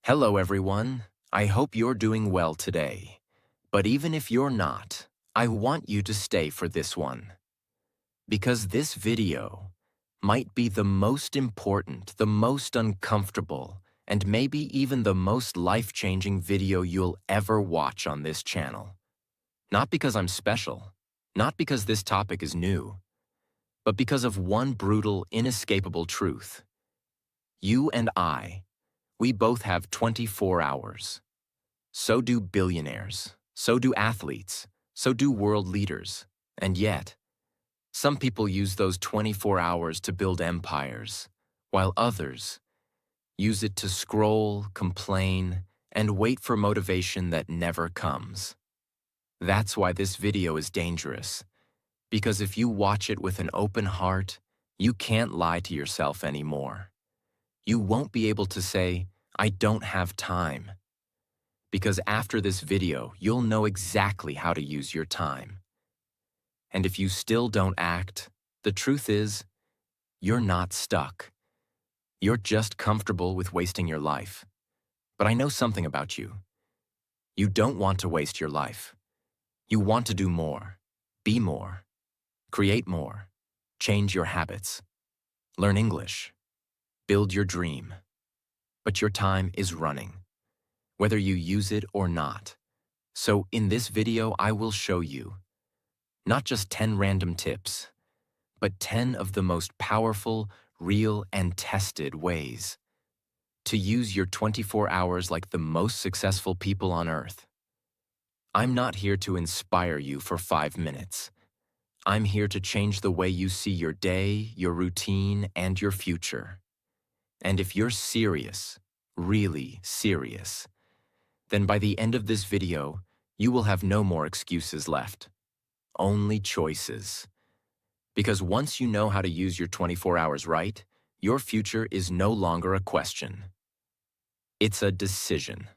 Hello everyone, I hope you're doing well today. But even if you're not, I want you to stay for this one. Because this video might be the most important, the most uncomfortable, and maybe even the most life-changing video you'll ever watch on this channel. Not because I'm special, not because this topic is new, but because of one brutal, inescapable truth. You and I, we both have 24 hours. So do billionaires, so do athletes, so do world leaders. And yet, some people use those 24 hours to build empires, while others use it to scroll, complain, and wait for motivation that never comes. That's why this video is dangerous, because if you watch it with an open heart, you can't lie to yourself anymore. You won't be able to say, "I don't have time." Because after this video, you'll know exactly how to use your time. And if you still don't act, the truth is, you're not stuck. You're just comfortable with wasting your life. But I know something about you. You don't want to waste your life. You want to do more, be more, create more, change your habits, learn English, build your dream. But your time is running, whether you use it or not. So in this video, I will show you not just 10 random tips, but 10 of the most powerful, real, and tested ways to use your 24 hours like the most successful people on earth. I'm not here to inspire you for 5 minutes. I'm here to change the way you see your day, your routine, and your future. And if you're serious, really serious, then by the end of this video, you will have no more excuses left. Only choices. Because once you know how to use your 24 hours right, your future is no longer a question. It's a decision.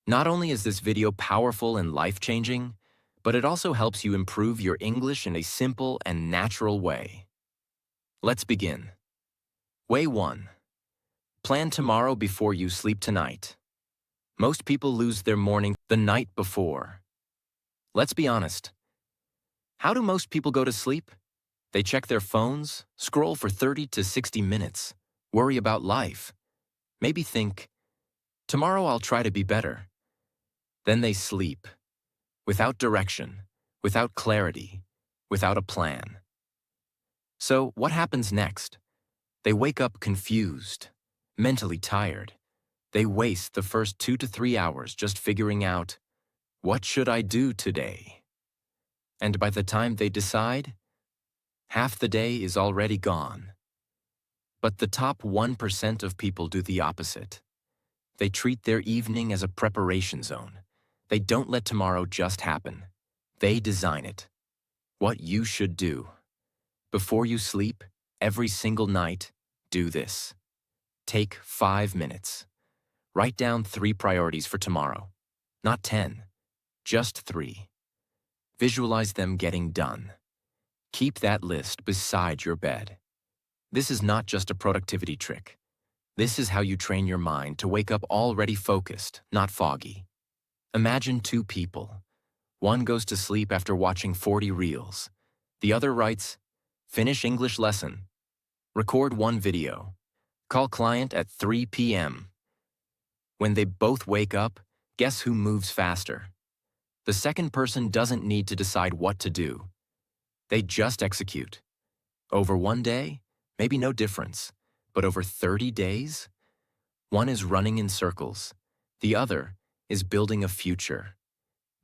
Not only is this video powerful and life-changing, but it also helps you improve your English in a simple and natural way. Let's begin. Way 1. Plan tomorrow before you sleep tonight. Most people lose their morning the night before. Let's be honest. How do most people go to sleep? They check their phones, scroll for 30 to 60 minutes, worry about life. Maybe think, tomorrow I'll try to be better. Then they sleep, without direction, without clarity, without a plan. So what happens next? They wake up confused, mentally tired. They waste the first 2 to 3 hours just figuring out, what should I do today? And by the time they decide, half the day is already gone. But the top 1% of people do the opposite. They treat their evening as a preparation zone. They don't let tomorrow just happen. They design it. What you should do. Before you sleep, every single night, do this. Take 5 minutes. Write down 3 priorities for tomorrow. Not 10, just 3. Visualize them getting done. Keep that list beside your bed. This is not just a productivity trick. This is how you train your mind to wake up already focused, not foggy. Imagine 2 people. One goes to sleep after watching 40 reels. The other writes, finish English lesson. Record 1 video. Call client at 3 p.m. When they both wake up, guess who moves faster? The second person doesn't need to decide what to do. They just execute. Over 1 day, maybe no difference. But over 30 days, one is running in circles. The other is building a future.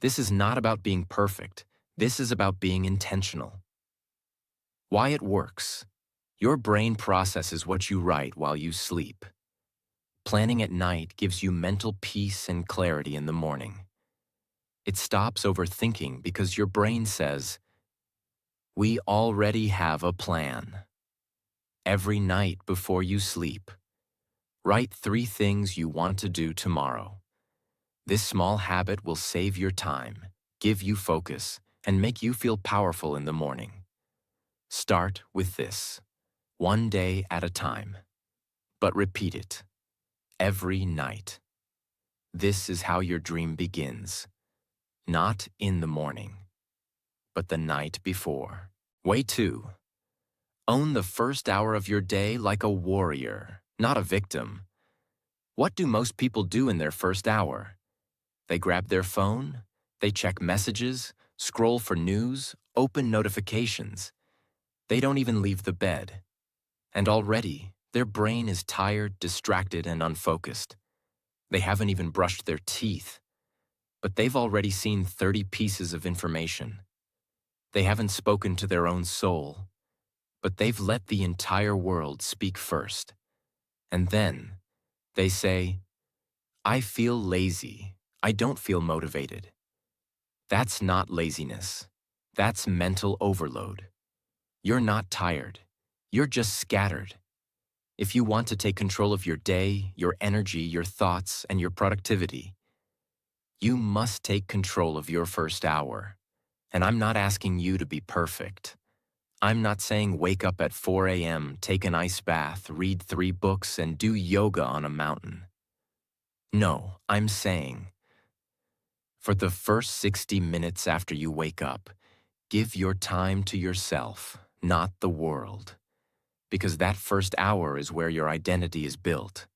This is not about being perfect. This is about being intentional. Why it works. Your brain processes what you write while you sleep. Planning at night gives you mental peace and clarity in the morning. It stops overthinking because your brain says, we already have a plan. Every night before you sleep, write 3 things you want to do tomorrow. This small habit will save your time, give you focus, and make you feel powerful in the morning. Start with this, 1 day at a time. But repeat it. every night. This is how your dream begins. Not in the morning, but the night before. Way 2. Own the first hour of your day like a warrior, not a victim. What do most people do in their first hour? They grab their phone, they check messages, scroll for news, open notifications. They don't even leave the bed. And already, their brain is tired, distracted, and unfocused. They haven't even brushed their teeth, but they've already seen 30 pieces of information. They haven't spoken to their own soul, but they've let the entire world speak first. And then, they say, I feel lazy. I don't feel motivated. That's not laziness. That's mental overload. You're not tired. You're just scattered. If you want to take control of your day, your energy, your thoughts, and your productivity, you must take control of your first hour. And I'm not asking you to be perfect. I'm not saying wake up at 4 a.m., take an ice bath, read 3 books, and do yoga on a mountain. No, I'm saying, for the first 60 minutes after you wake up, give your time to yourself, not the world. Because that first hour is where your identity is built.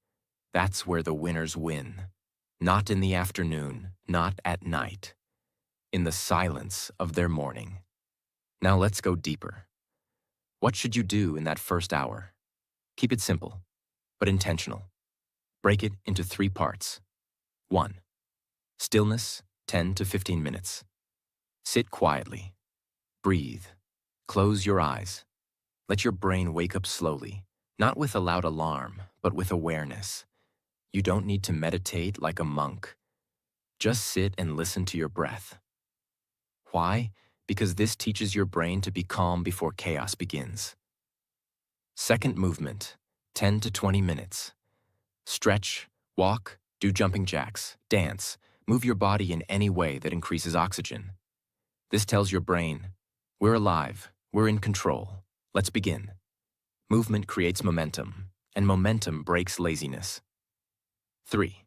That's where the winners win. Not in the afternoon, not at night. In the silence of their morning. Now let's go deeper. What should you do in that first hour? Keep it simple, but intentional. Break it into 3 parts. 1. Stillness, 10 to 15 minutes. Sit quietly. Breathe. Close your eyes. Let your brain wake up slowly, not with a loud alarm, but with awareness. You don't need to meditate like a monk. Just sit and listen to your breath. Why? Because this teaches your brain to be calm before chaos begins. Second movement, 10 to 20 minutes. Stretch, walk, do jumping jacks, dance, move your body in any way that increases oxygen. This tells your brain, we're alive, we're in control. Let's begin. Movement creates momentum, and momentum breaks laziness. 3.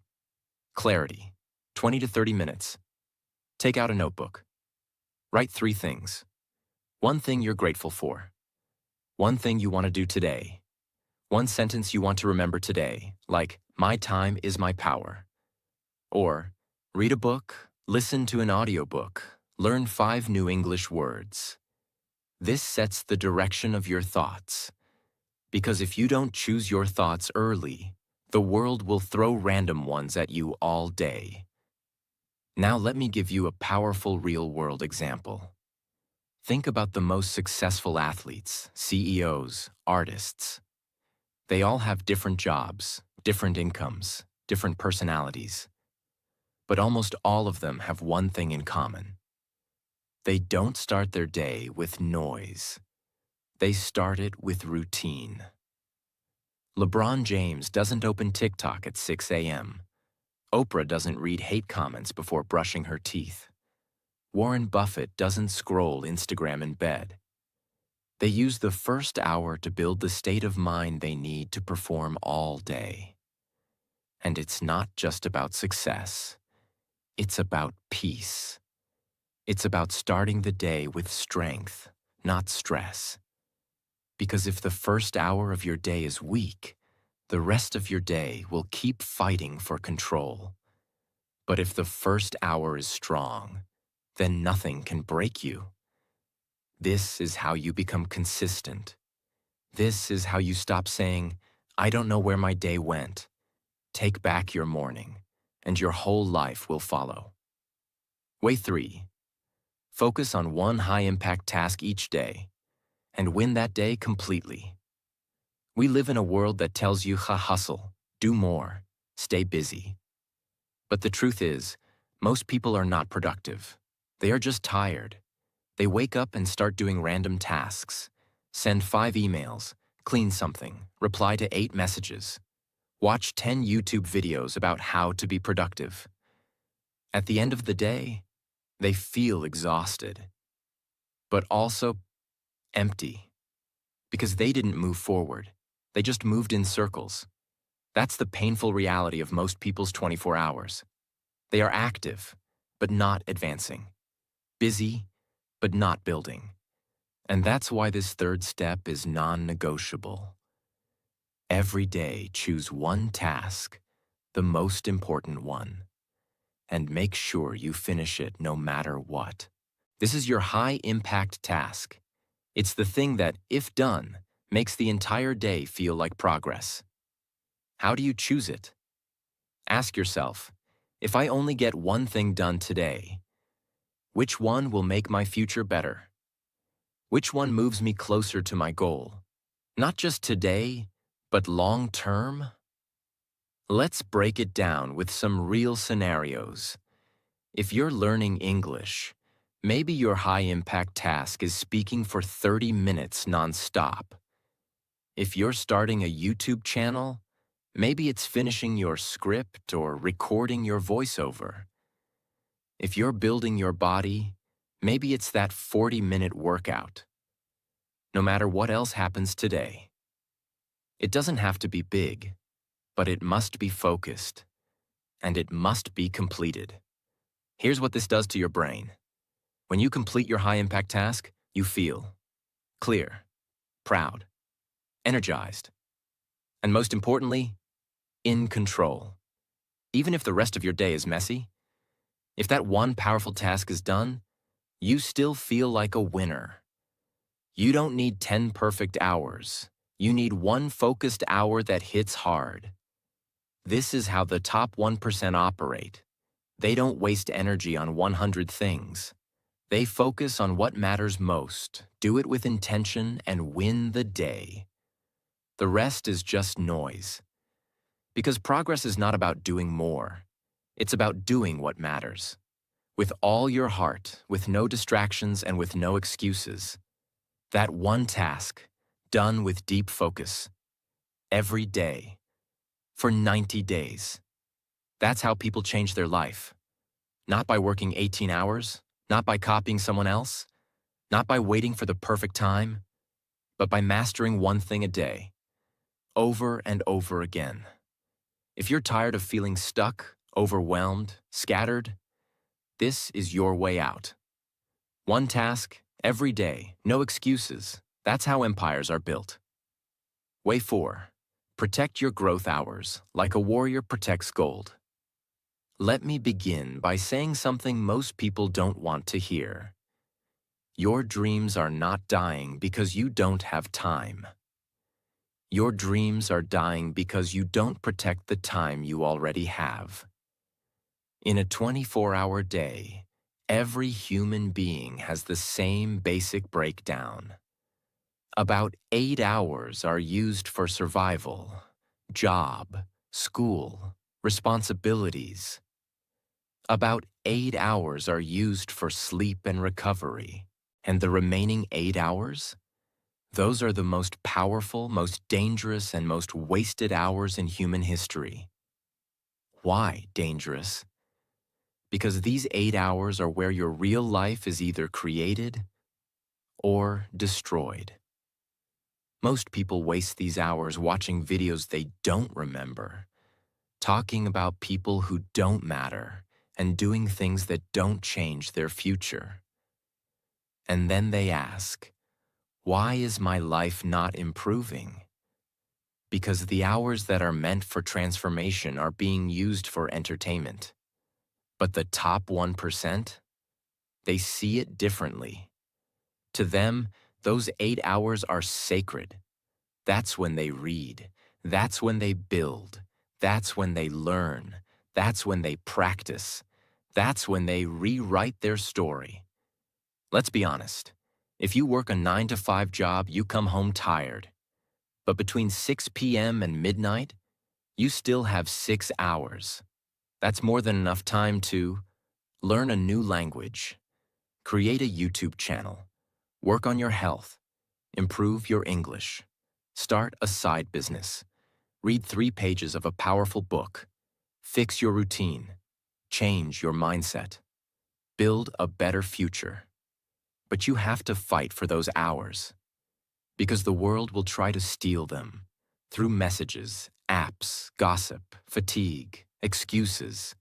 Clarity, 20 to 30 minutes. Take out a notebook. Write 3 things. 1 thing you're grateful for. 1 thing you want to do today. 1 sentence you want to remember today, like, my time is my power. Or, read a book, listen to an audiobook, learn 5 new English words. This sets the direction of your thoughts. Because if you don't choose your thoughts early, the world will throw random ones at you all day. Now let me give you a powerful real-world example. Think about the most successful athletes, CEOs, artists. They all have different jobs, different incomes, different personalities. But almost all of them have one thing in common. They don't start their day with noise. They start it with routine. LeBron James doesn't open TikTok at 6 a.m. Oprah doesn't read hate comments before brushing her teeth. Warren Buffett doesn't scroll Instagram in bed. They use the first hour to build the state of mind they need to perform all day. And it's not just about success. It's about peace. It's about starting the day with strength, not stress. Because if the first hour of your day is weak, the rest of your day will keep fighting for control. But if the first hour is strong, then nothing can break you. This is how you become consistent. This is how you stop saying, I don't know where my day went. Take back your morning, and your whole life will follow. Way 3. Focus on one high-impact task each day, and win that day completely. We live in a world that tells you, hustle, do more, stay busy. But the truth is, most people are not productive. They are just tired. They wake up and start doing random tasks. Send 5 emails, clean something, reply to 8 messages. Watch 10 YouTube videos about how to be productive. At the end of the day, they feel exhausted, but also empty. Because they didn't move forward. They just moved in circles. That's the painful reality of most people's 24 hours. They are active, but not advancing. Busy, but not building. And that's why this third step is non-negotiable. Every day, choose one task, the most important one, and make sure you finish it no matter what. This is your high-impact task. It's the thing that, if done, makes the entire day feel like progress. How do you choose it? Ask yourself, if I only get one thing done today, which one will make my future better? Which one moves me closer to my goal? Not just today, but long term? Let's break it down with some real scenarios. If you're learning English, maybe your high-impact task is speaking for 30 minutes non-stop. If you're starting a YouTube channel, maybe it's finishing your script or recording your voiceover. If you're building your body, maybe it's that 40-minute workout. No matter what else happens today. It doesn't have to be big, but it must be focused, and it must be completed. Here's what this does to your brain. When you complete your high-impact task, you feel clear, proud, energized, and most importantly, in control. Even if the rest of your day is messy, if that one powerful task is done, you still feel like a winner. You don't need 10 perfect hours. You need one focused hour that hits hard. This is how the top 1% operate. They don't waste energy on 100 things. They focus on what matters most, do it with intention, and win the day. The rest is just noise. Because progress is not about doing more. It's about doing what matters. With all your heart, with no distractions, and with no excuses. That one task, done with deep focus. Every day. For 90 days. That's how people change their life. Not by working 18 hours, not by copying someone else, not by waiting for the perfect time, but by mastering one thing a day, over and over again. If you're tired of feeling stuck, overwhelmed, scattered, this is your way out. One task, every day, no excuses. That's how empires are built. Way 4. Protect your growth hours, like a warrior protects gold. Let me begin by saying something most people don't want to hear. Your dreams are not dying because you don't have time. Your dreams are dying because you don't protect the time you already have. In a 24-hour day, every human being has the same basic breakdown. About 8 hours are used for survival, job, school, responsibilities. About 8 hours are used for sleep and recovery. And the remaining 8 hours? Those are the most powerful, most dangerous, and most wasted hours in human history. Why dangerous? Because these 8 hours are where your real life is either created or destroyed. Most people waste these hours watching videos they don't remember, talking about people who don't matter, and doing things that don't change their future. And then they ask, why is my life not improving? Because the hours that are meant for transformation are being used for entertainment. But the top 1%? They see it differently. To them, those 8 hours are sacred. That's when they read. That's when they build. That's when they learn. That's when they practice. That's when they rewrite their story. Let's be honest. If you work a 9-to-5 job, you come home tired. But between 6 p.m. and midnight, you still have 6 hours. That's more than enough time to learn a new language, create a YouTube channel, work on your health, improve your English, start a side business, read 3 pages of a powerful book, fix your routine, change your mindset, build a better future. But you have to fight for those hours, because the world will try to steal them through messages, apps, gossip, fatigue, excuses.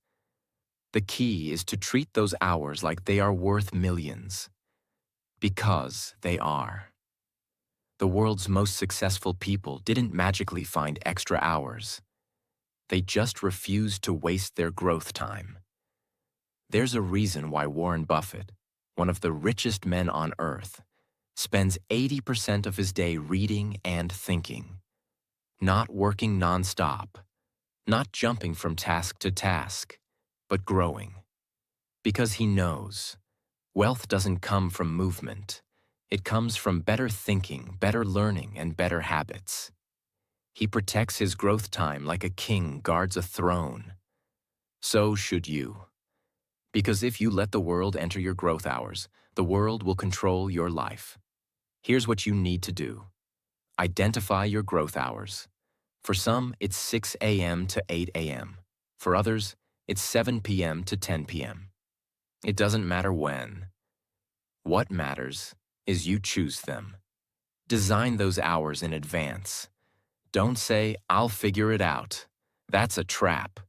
The key is to treat those hours like they are worth millions, because they are. The world's most successful people didn't magically find extra hours. They just refused to waste their growth time. There's a reason why Warren Buffett, one of the richest men on earth, spends 80% of his day reading and thinking, not working nonstop, not jumping from task to task, but growing. Because he knows wealth doesn't come from movement. It comes from better thinking, better learning, and better habits. He protects his growth time like a king guards a throne. So should you. Because if you let the world enter your growth hours, the world will control your life. Here's what you need to do. Identify your growth hours. For some, it's 6 a.m. to 8 a.m. For others, it's 7 p.m. to 10 p.m. It doesn't matter when. What matters is you choose them. Design those hours in advance. Don't say, "I'll figure it out." That's a trap.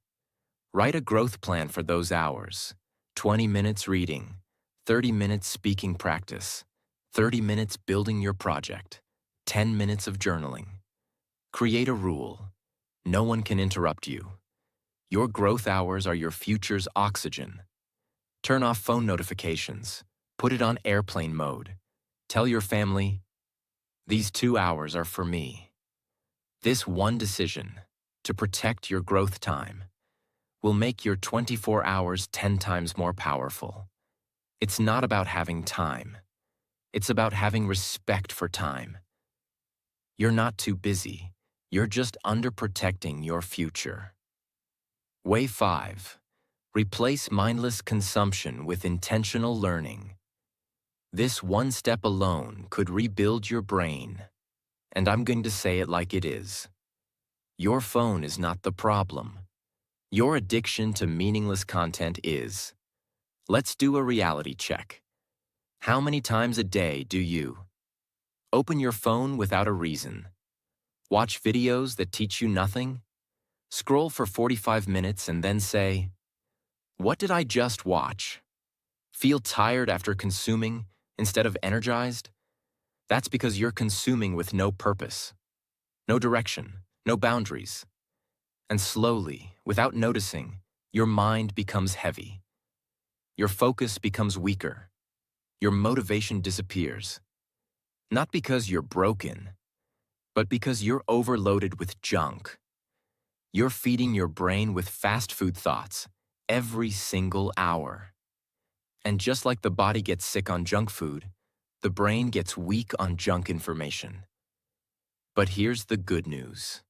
Write a growth plan for those hours. 20 minutes reading, 30 minutes speaking practice, 30 minutes building your project, 10 minutes of journaling. Create a rule. No one can interrupt you. Your growth hours are your future's oxygen. Turn off phone notifications. Put it on airplane mode. Tell your family, "These 2 hours are for me." This one decision, to protect your growth time, will make your 24 hours 10 times more powerful. It's not about having time. It's about having respect for time. You're not too busy. You're just underprotecting your future. Way 5. Replace mindless consumption with intentional learning. This one step alone could rebuild your brain. And I'm going to say it like it is. Your phone is not the problem. Your addiction to meaningless content is. Let's do a reality check. How many times a day do you open your phone without a reason? Watch videos that teach you nothing? Scroll for 45 minutes and then say, "What did I just watch?" Feel tired after consuming instead of energized? That's because you're consuming with no purpose, no direction, no boundaries. And slowly, without noticing, your mind becomes heavy. Your focus becomes weaker. Your motivation disappears. Not because you're broken, but because you're overloaded with junk. You're feeding your brain with fast food thoughts every single hour. And just like the body gets sick on junk food, the brain gets weak on junk information. But here's the good news.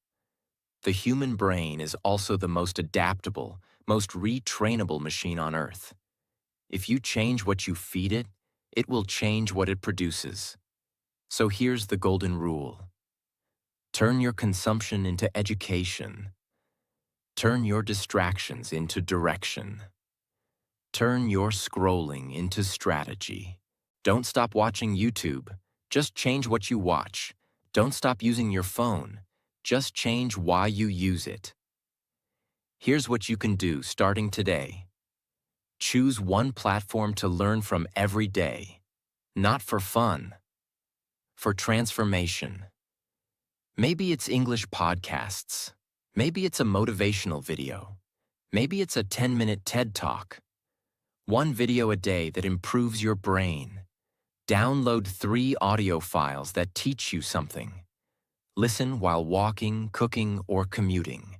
The human brain is also the most adaptable, most retrainable machine on Earth. If you change what you feed it, it will change what it produces. So here's the golden rule. Turn your consumption into education. Turn your distractions into direction. Turn your scrolling into strategy. Don't stop watching YouTube. Just change what you watch. Don't stop using your phone. Just change why you use it. Here's what you can do starting today. Choose one platform to learn from every day. Not for fun. For transformation. Maybe it's English podcasts. Maybe it's a motivational video. Maybe it's a 10-minute TED Talk. One video a day that improves your brain. Download 3 audio files that teach you something. Listen while walking, cooking, or commuting.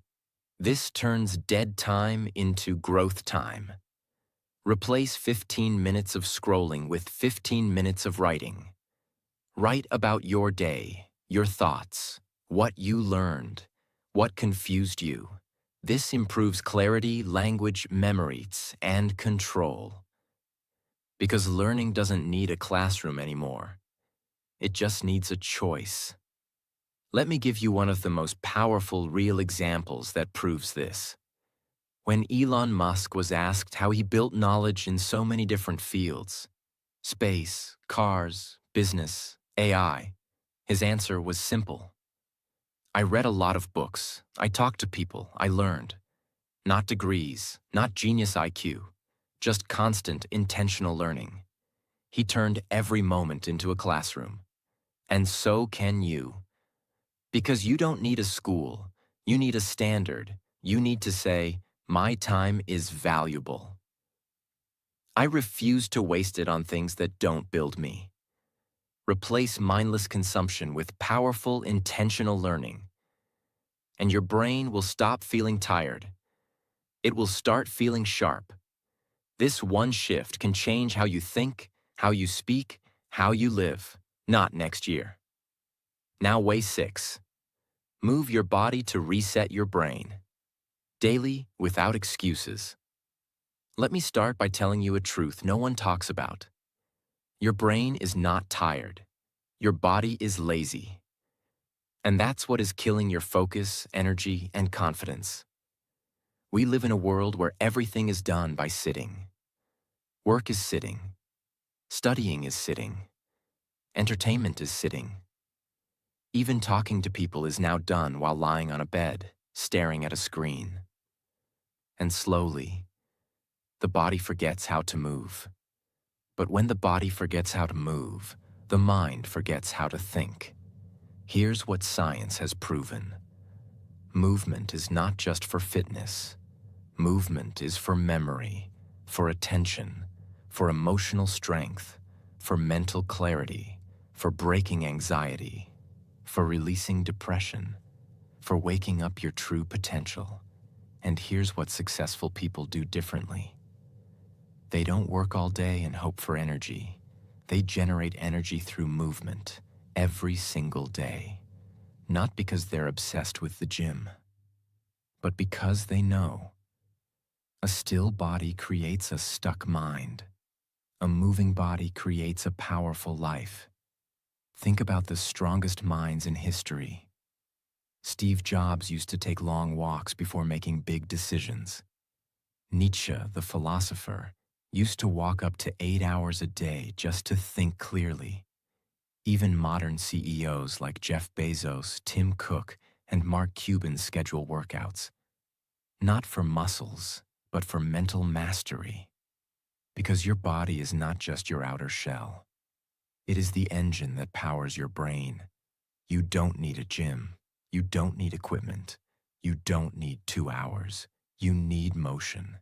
This turns dead time into growth time. Replace 15 minutes of scrolling with 15 minutes of writing. Write about your day, your thoughts, what you learned, what confused you. This improves clarity, language, memories, and control. Because learning doesn't need a classroom anymore. It just needs a choice. Let me give you one of the most powerful real examples that proves this. When Elon Musk was asked how he built knowledge in so many different fields, space, cars, business, AI, his answer was simple. I read a lot of books. I talked to people. I learned. Not degrees, not genius IQ, just constant, intentional learning. He turned every moment into a classroom. And so can you. Because you don't need a school. You need a standard. You need to say, my time is valuable. I refuse to waste it on things that don't build me. Replace mindless consumption with powerful, intentional learning. And your brain will stop feeling tired. It will start feeling sharp. This one shift can change how you think, how you speak, how you live, not next year. Now way 6. Move your body to reset your brain. Daily, without excuses. Let me start by telling you a truth no one talks about. Your brain is not tired. Your body is lazy. And that's what is killing your focus, energy, and confidence. We live in a world where everything is done by sitting. Work is sitting. Studying is sitting. Entertainment is sitting. Even talking to people is now done while lying on a bed, staring at a screen. And slowly, the body forgets how to move. But when the body forgets how to move, the mind forgets how to think. Here's what science has proven. Movement is not just for fitness. Movement is for memory, for attention, for emotional strength, for mental clarity, for breaking anxiety, for releasing depression, for waking up your true potential. And here's what successful people do differently. They don't work all day and hope for energy. They generate energy through movement every single day. Not because they're obsessed with the gym, but because they know a still body creates a stuck mind. A moving body creates a powerful life. Think about the strongest minds in history. Steve Jobs used to take long walks before making big decisions. Nietzsche, the philosopher, used to walk up to 8 hours a day just to think clearly. Even modern CEOs like Jeff Bezos, Tim Cook, and Mark Cuban schedule workouts. Not for muscles, but for mental mastery. Because your body is not just your outer shell. It is the engine that powers your brain. You don't need a gym. You don't need equipment. You don't need 2 hours. You need motion.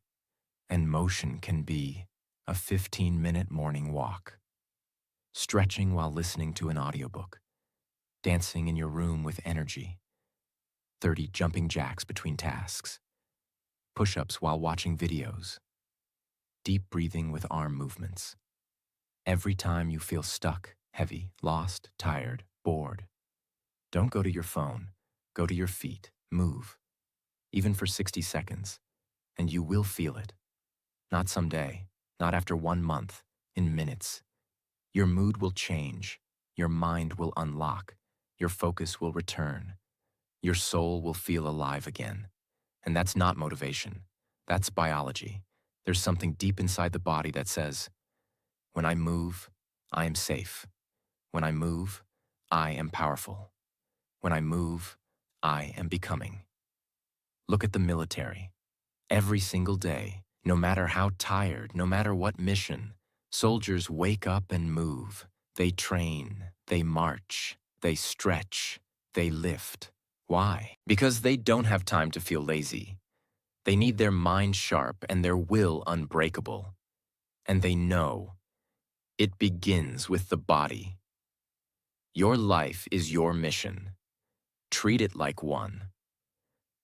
And motion can be a 15-minute morning walk, stretching while listening to an audiobook, dancing in your room with energy, 30 jumping jacks between tasks, push-ups while watching videos, deep breathing with arm movements. Every time you feel stuck, heavy, lost, tired, bored, don't go to your phone. Go to your feet. Move. Even for 60 seconds. And you will feel it. Not someday. Not after 1 month. In minutes. Your mood will change. Your mind will unlock. Your focus will return. Your soul will feel alive again. And that's not motivation. That's biology. There's something deep inside the body that says, when I move, I am safe. When I move, I am powerful. When I move, I am becoming. Look at the military. Every single day, no matter how tired, no matter what mission, soldiers wake up and move. They train, they march, they stretch, they lift. Why? Because they don't have time to feel lazy. They need their mind sharp and their will unbreakable. And they know it begins with the body. Your life is your mission. Treat it like one.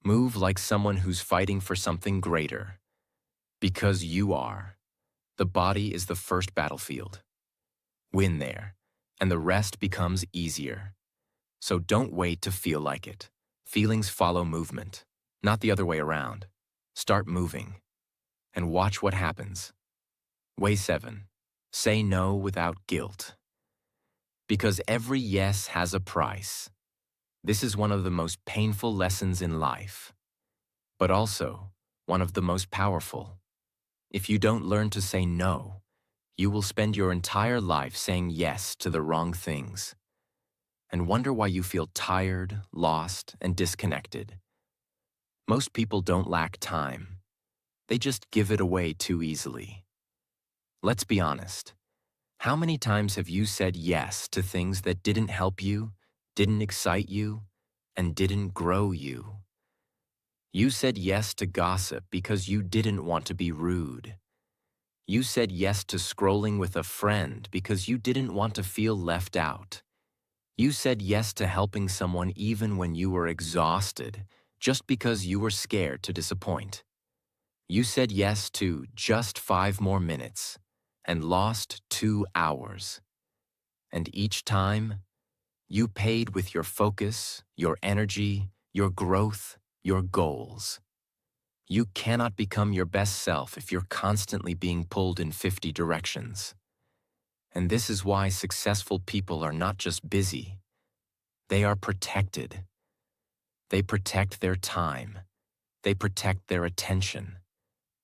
Move like someone who's fighting for something greater. Because you are. The body is the first battlefield. Win there, and the rest becomes easier. So don't wait to feel like it. Feelings follow movement, not the other way around. Start moving, and watch what happens. Way 7. Say no without guilt. Because every yes has a price. This is one of the most painful lessons in life, but also one of the most powerful. If you don't learn to say no, you will spend your entire life saying yes to the wrong things. and wonder why you feel tired, lost, and disconnected. Most people don't lack time. They just give it away too easily. Let's be honest. How many times have you said yes to things that didn't help you, didn't excite you, and didn't grow you? You said yes to gossip because you didn't want to be rude. You said yes to scrolling with a friend because you didn't want to feel left out. You said yes to helping someone even when you were exhausted, just because you were scared to disappoint. You said yes to just 5 more minutes and lost 2 hours. And each time, you paid with your focus, your energy, your growth, your goals. You cannot become your best self if you're constantly being pulled in 50 directions. And this is why successful people are not just busy, they are protected. They protect their time. They protect their attention.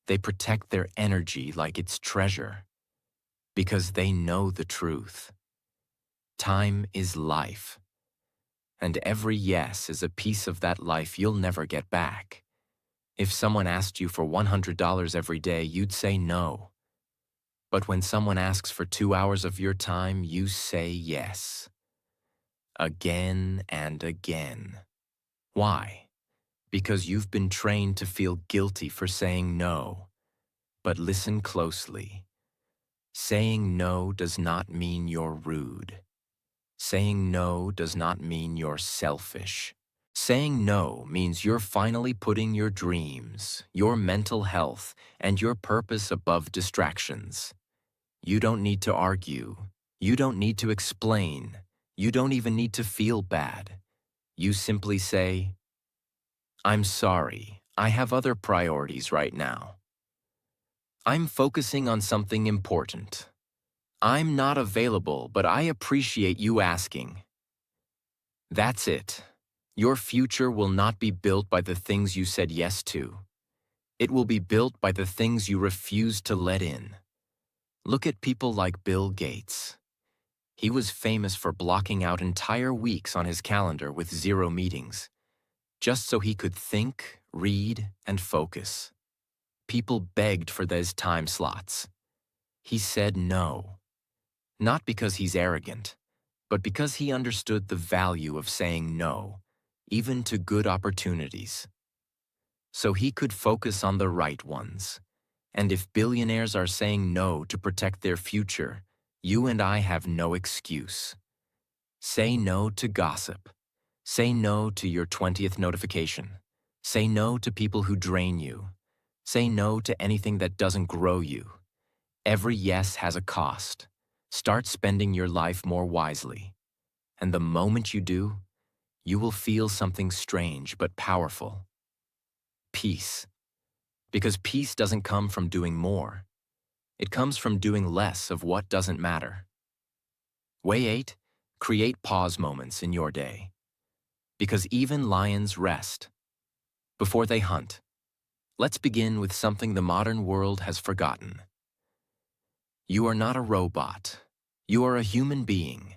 They protect their energy like it's treasure. Because they know the truth. Time is life. And every yes is a piece of that life you'll never get back. If someone asked you for $100 every day, you'd say no. But when someone asks for 2 hours of your time, you say yes. Again and again. Why? Because you've been trained to feel guilty for saying no. But listen closely. Saying no does not mean you're rude. Saying no does not mean you're selfish. Saying no means you're finally putting your dreams, your mental health, and your purpose above distractions. You don't need to argue. You don't need to explain. You don't even need to feel bad. You simply say, "I'm sorry, I have other priorities right now. I'm focusing on something important. I'm not available, but I appreciate you asking." That's it. Your future will not be built by the things you said yes to. It will be built by the things you refuse to let in. Look at people like Bill Gates. He was famous for blocking out entire weeks on his calendar with 0 meetings, just so he could think, read, and focus. People begged for those time slots. He said no. Not because he's arrogant, but because he understood the value of saying no, even to good opportunities. So he could focus on the right ones. And if billionaires are saying no to protect their future, you and I have no excuse. Say no to gossip. Say no to your 20th notification. Say no to people who drain you. Say no to anything that doesn't grow you. Every yes has a cost. Start spending your life more wisely. And the moment you do, you will feel something strange but powerful. Peace. Because peace doesn't come from doing more. It comes from doing less of what doesn't matter. Way 8. Create pause moments in your day. Because even lions rest before they hunt. Let's begin with something the modern world has forgotten. You are not a robot. You are a human being.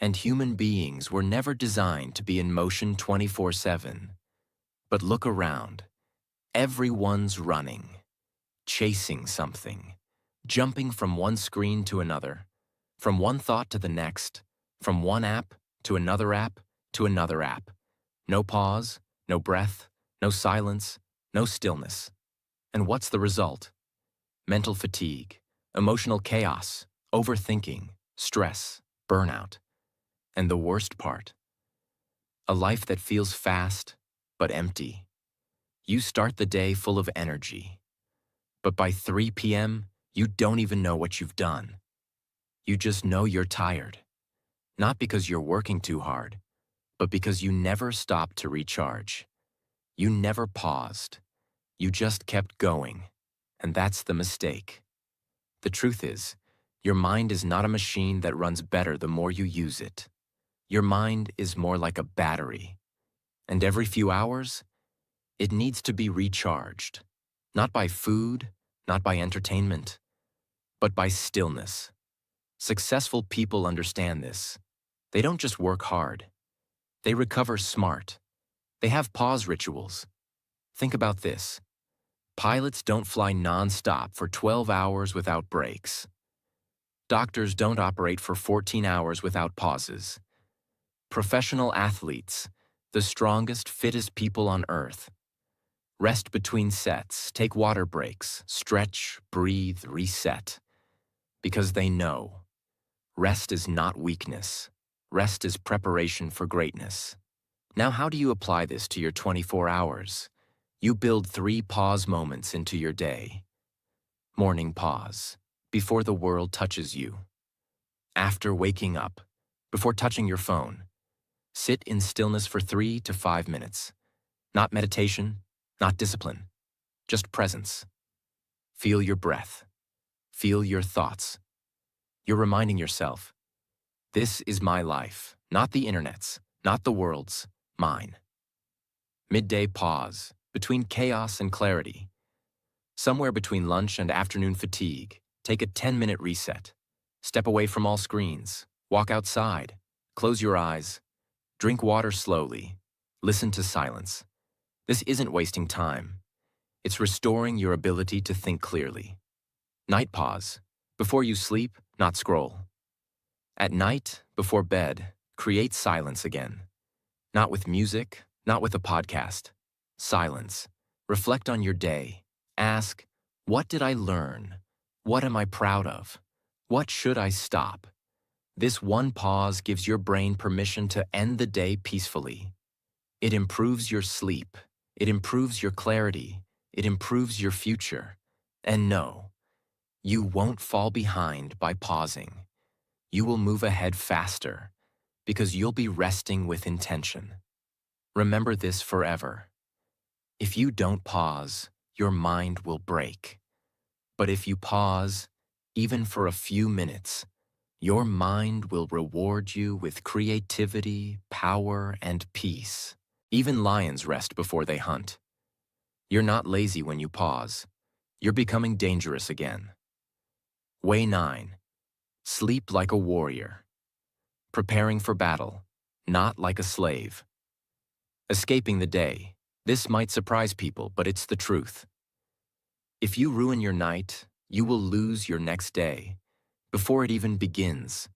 And human beings were never designed to be in motion 24/7. But look around. Everyone's running, chasing something, jumping from one screen to another, from one thought to the next, from one app to another app to another app. No pause, no breath, no silence, no stillness. And what's the result? Mental fatigue, emotional chaos, overthinking, stress, burnout. And the worst part, a life that feels fast but empty. You start the day full of energy, but by 3 p.m., you don't even know what you've done. You just know you're tired, not because you're working too hard, but because you never stopped to recharge. You never paused. You just kept going, and that's the mistake. The truth is, your mind is not a machine that runs better the more you use it. Your mind is more like a battery, and every few hours, it needs to be recharged, not by food, not by entertainment, but by stillness. Successful people understand this. They don't just work hard. They recover smart. They have pause rituals. Think about this. Pilots don't fly non-stop for 12 hours without breaks. Doctors don't operate for 14 hours without pauses. Professional athletes, the strongest, fittest people on earth, rest between sets, take water breaks, stretch, breathe, reset. Because they know rest is not weakness. Rest is preparation for greatness. Now, how do you apply this to your 24 hours? You build 3 pause moments into your day. Morning pause, before the world touches you. After waking up, before touching your phone. Sit in stillness for 3 to 5 minutes. Not meditation, not discipline, just presence. Feel your breath. Feel your thoughts. You're reminding yourself, this is my life, not the internet's, not the world's, mine. Midday pause, between chaos and clarity. Somewhere between lunch and afternoon fatigue, take a 10-minute reset. Step away from all screens, walk outside, close your eyes, drink water slowly, listen to silence. This isn't wasting time. It's restoring your ability to think clearly. Night pause, before you sleep, not scroll. At night, before bed, create silence again. Not with music, not with a podcast. Silence. Reflect on your day. Ask, what did I learn? What am I proud of? What should I stop? This one pause gives your brain permission to end the day peacefully. It improves your sleep. It improves your clarity. It improves your future. And no, you won't fall behind by pausing. You will move ahead faster because you'll be resting with intention. Remember this forever. If you don't pause, your mind will break. But if you pause, even for a few minutes, your mind will reward you with creativity, power, and peace. Even lions rest before they hunt. You're not lazy when you pause. You're becoming dangerous again. Way 9. Sleep like a warrior. Preparing for battle, not like a slave. Escaping the day. This might surprise people, but it's the truth. If you ruin your night, you will lose your next day before it even begins.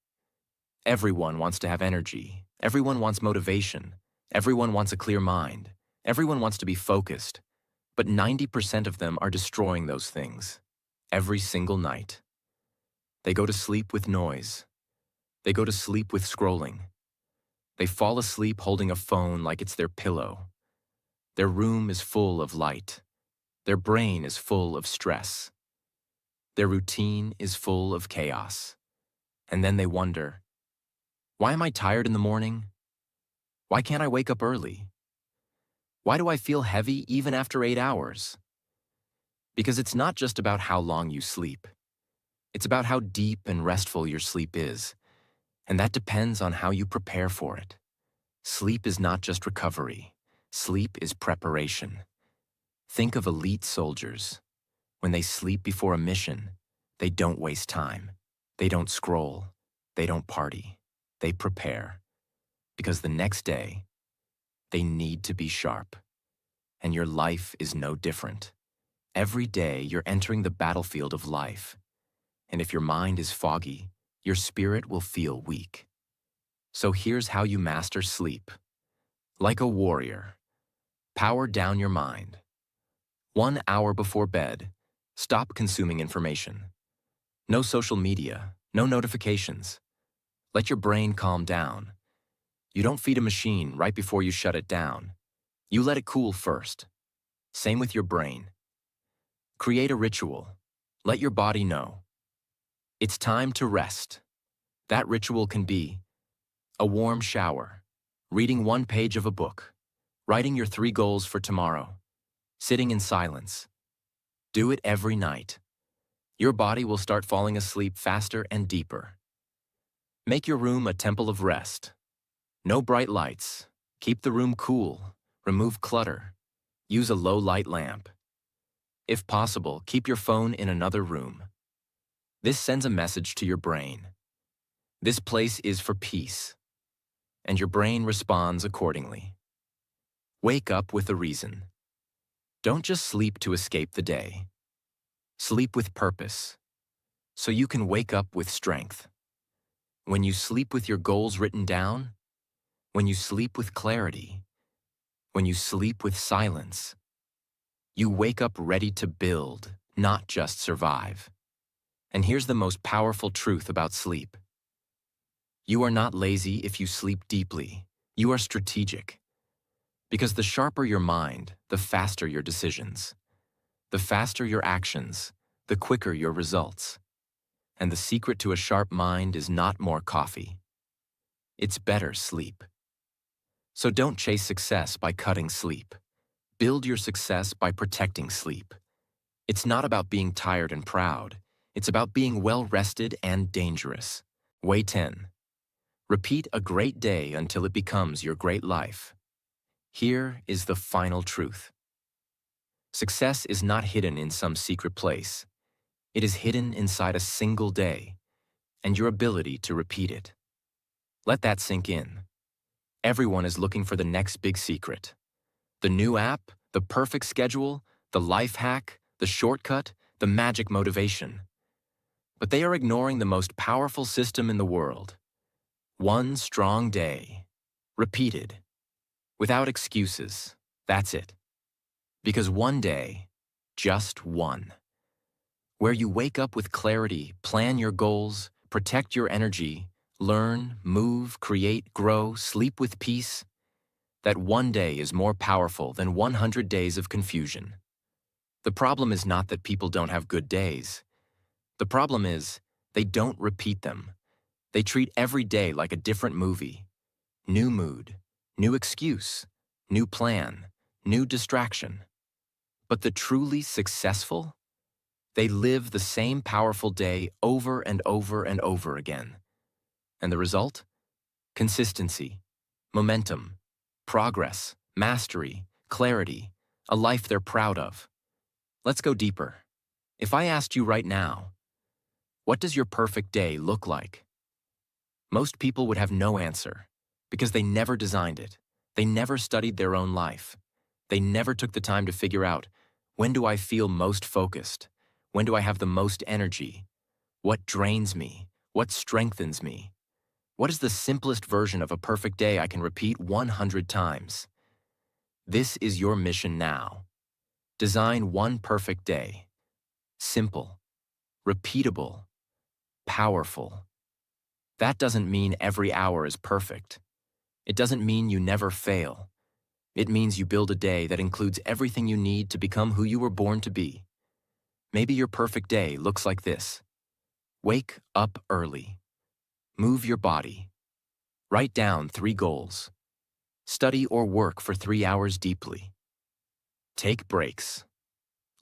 Everyone wants to have energy. Everyone wants motivation. Everyone wants a clear mind. Everyone wants to be focused. But 90% of them are destroying those things every single night. They go to sleep with noise. They go to sleep with scrolling. They fall asleep holding a phone like it's their pillow. Their room is full of light. Their brain is full of stress. Their routine is full of chaos. And then they wonder, why am I tired in the morning? Why can't I wake up early? Why do I feel heavy even after 8 hours? Because it's not just about how long you sleep. It's about how deep and restful your sleep is, and that depends on how you prepare for it. Sleep is not just recovery. Sleep is preparation. Think of elite soldiers. When they sleep before a mission, they don't waste time. They don't scroll. They don't party. They prepare. Because the next day, they need to be sharp. And your life is no different. Every day, you're entering the battlefield of life. And if your mind is foggy, your spirit will feel weak. So here's how you master sleep. Like a warrior, power down your mind. 1 hour before bed, stop consuming information. No social media, no notifications. Let your brain calm down. You don't feed a machine right before you shut it down. You let it cool first. Same with your brain. Create a ritual. Let your body know. It's time to rest. That ritual can be a warm shower, reading 1 page of a book, writing your 3 goals for tomorrow, sitting in silence. Do it every night. Your body will start falling asleep faster and deeper. Make your room a temple of rest. No bright lights. Keep the room cool. Remove clutter. Use a low-light lamp. If possible, keep your phone in another room. This sends a message to your brain. This place is for peace. and your brain responds accordingly. Wake up with a reason. Don't just sleep to escape the day. Sleep with purpose, so you can wake up with strength. When you sleep with your goals written down, when you sleep with clarity, when you sleep with silence, you wake up ready to build, not just survive. And here's the most powerful truth about sleep. You are not lazy if you sleep deeply. You are strategic. Because the sharper your mind, the faster your decisions. The faster your actions, the quicker your results. And the secret to a sharp mind is not more coffee. It's better sleep. So don't chase success by cutting sleep. Build your success by protecting sleep. It's not about being tired and proud. It's about being well-rested and dangerous. Way 10. Repeat a great day until it becomes your great life. Here is the final truth. Success is not hidden in some secret place. It is hidden inside a single day, and your ability to repeat it. Let that sink in. Everyone is looking for the next big secret. The new app, the perfect schedule, the life hack, the shortcut, the magic motivation. But they are ignoring the most powerful system in the world. One strong day. Repeated. Without excuses. That's it. Because one day, just one, where you wake up with clarity, plan your goals, protect your energy, learn, move, create, grow, sleep with peace, that one day is more powerful than 100 days of confusion. The problem is not that people don't have good days. The problem is they don't repeat them. They treat every day like a different movie. New mood, new excuse, new plan, new distraction. But the truly successful? They live the same powerful day over and over and over again. And the result? Consistency, momentum, progress, mastery, clarity, a life they're proud of. Let's go deeper. If I asked you right now, what does your perfect day look like? Most people would have no answer, because they never designed it. They never studied their own life. They never took the time to figure out, when do I feel most focused? When do I have the most energy? What drains me? What strengthens me? What is the simplest version of a perfect day I can repeat 100 times? This is your mission now. Design one perfect day. Simple, repeatable, powerful. That doesn't mean every hour is perfect. It doesn't mean you never fail. It means you build a day that includes everything you need to become who you were born to be. Maybe your perfect day looks like this. Wake up early. Move your body. Write down 3 goals. Study or work for 3 hours deeply. Take breaks.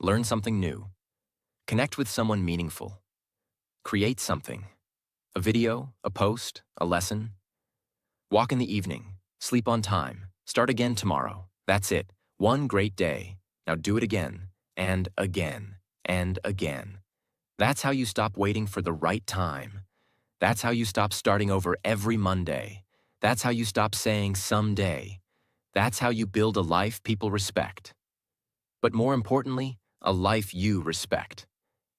Learn something new. Connect with someone meaningful. Create something. A video, a post, a lesson. Walk in the evening. Sleep on time. Start again tomorrow. That's it. One great day. Now do it again, and again, and again. That's how you stop waiting for the right time. That's how you stop starting over every Monday. That's how you stop saying someday. That's how you build a life people respect. But more importantly, a life you respect.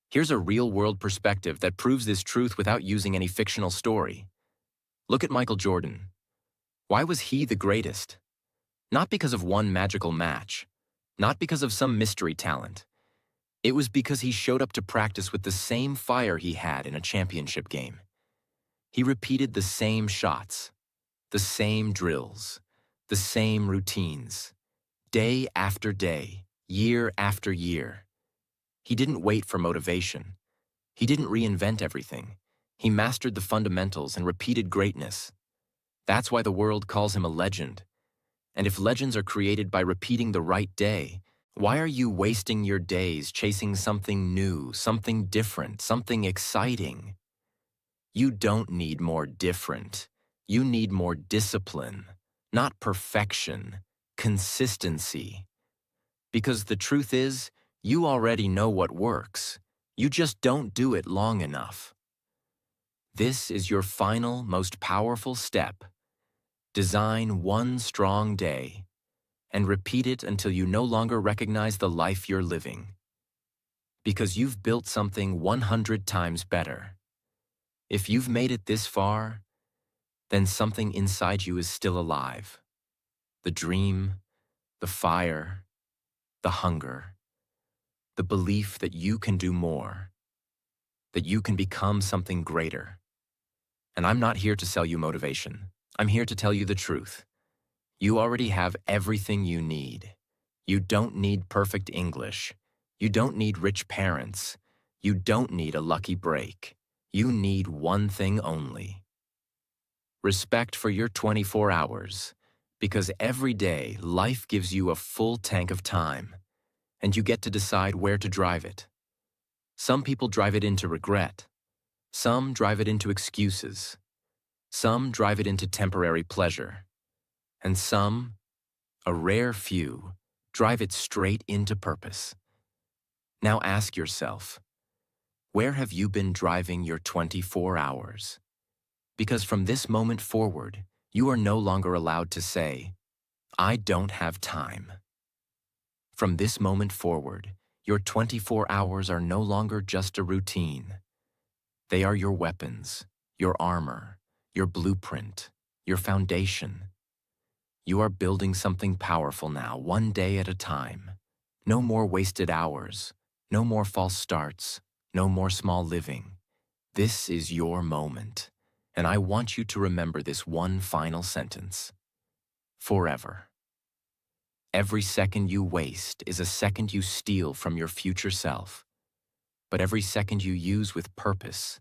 Here's a real-world perspective that proves this truth without using any fictional story. Look at Michael Jordan. Why was he the greatest? Not because of one magical match. Not because of some mystery talent. It was because he showed up to practice with the same fire he had in a championship game. He repeated the same shots, the same drills, the same routines, day after day, year after year. He didn't wait for motivation. He didn't reinvent everything. He mastered the fundamentals and repeated greatness. That's why the world calls him a legend. And if legends are created by repeating the right day, why are you wasting your days chasing something new, something different, something exciting? You don't need more different. You need more discipline, not perfection, consistency. Because the truth is, you already know what works. You just don't do it long enough. This is your final, most powerful step. Design one strong day and repeat it until you no longer recognize the life you're living. Because you've built something 100 times better. If you've made it this far, then something inside you is still alive. The dream, the fire, the hunger, the belief that you can do more, that you can become something greater. And I'm not here to sell you motivation. I'm here to tell you the truth. You already have everything you need. You don't need perfect English. You don't need rich parents. You don't need a lucky break. You need one thing only: respect for your 24 hours. Because every day, life gives you a full tank of time, and you get to decide where to drive it. Some people drive it into regret. Some drive it into excuses. Some drive it into temporary pleasure. And some, a rare few, drive it straight into purpose. Now ask yourself, where have you been driving your 24 hours? Because from this moment forward, you are no longer allowed to say, "I don't have time." From this moment forward, your 24 hours are no longer just a routine. They are your weapons, your armor, your blueprint, your foundation. You are building something powerful now, one day at a time. No more wasted hours, no more false starts, no more small living. This is your moment, and I want you to remember this one final sentence: forever. Every second you waste is a second you steal from your future self, but every second you use with purpose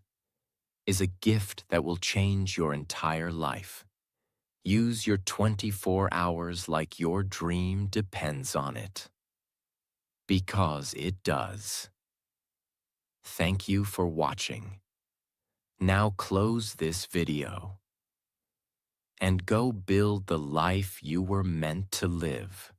is a gift that will change your entire life. Use your 24 hours like your dream depends on it. Because it does. Thank you for watching. Now close this video and go build the life you were meant to live.